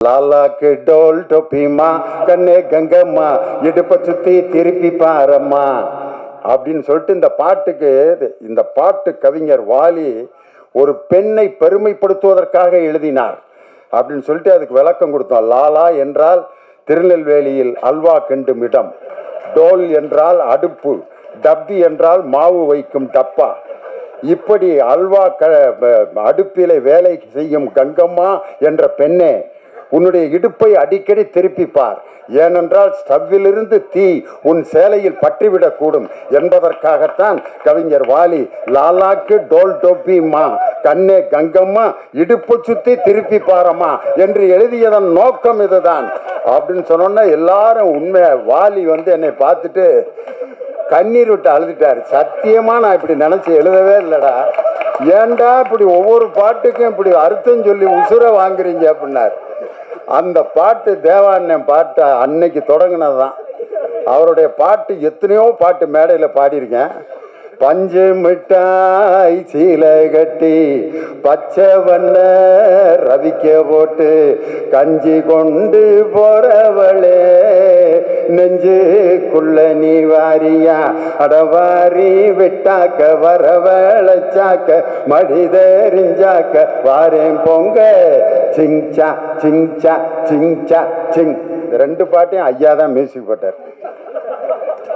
லாலாக்கு toll டொப்பிமா கண்ணே கங்கம்மா இடுப்ப சுத்தி திருப்பி பாரம்மா அப்படின்னு சொல்லிட்டு இந்த பாட்டு கவிஞர் வாலி ஒரு பெண்ணை பெருமைப்படுத்துவதற்காக எழுதினார் அப்படின்னு சொல்லிட்டு அதுக்கு விளக்கம் கொடுத்தோம். லாலா என்றால் திருநெல்வேலியில் அல்வா கிண்டும் இடம், டோல் என்றால் அடுப்பு, டப்பி என்றால் மாவு வைக்கும் டப்பா. இப்படி அல்வா அடுப்பிலே வேலை செய்யும் கங்கம்மா என்ற பெண்ணே, உன்னுடைய இடுப்பை அடிக்கடி திருப்பிப்பார், ஏனென்றால் ஸ்டவ்விலிருந்து தீ உன் சேலையில் பற்றிவிடக்கூடும் என்பதற்காகத்தான் கவிஞர் வாலி லாலாக்கு டோல் டோப்பிமா கண்ணே கங்கம்மா இடுப்பு சுத்தி திருப்பி பாரம்மா என்று எழுதியதன் நோக்கம் இதுதான் அப்படின்னு சொன்னோன்னா எல்லாரும் உண்மையா வாலி என்னை பார்த்துட்டு கண்ணீர் விட்டு அழுதுட்டாரு. சத்தியமா நான் இப்படி நினைச்சு எழுதவே இல்லடா, ஏன்டா இப்படி ஒவ்வொரு பாட்டுக்கும் இப்படி அர்த்தம் சொல்லி உசுர வாங்குறீங்க அப்படின்னாரு. அந்த பாட்டு தேவாண்ணன் பாட்டு அன்னைக்கு தொடங்கினதுதான். அவருடைய பாட்டு எத்தனையோ பாட்டு மேடையில் பாடியிருக்கேன். பஞ்சு மிட்டாய் சீலை கட்டி பச்சை வண்ண ரவிக்க போட்டு கஞ்சி கொண்டு போறவளே நெஞ்சுக்குள்ள நீ வாரியா அடவாரி விட்டாக்க வரவழைச்சாக்க மடிதெறிஞ்சாக்க வாரேன் பொங்க சிங்சா சிங்சா சிங்சா சிங். ரெண்டு பாட்டையும் ஐயா தான் மியூசிக் போட்டார்.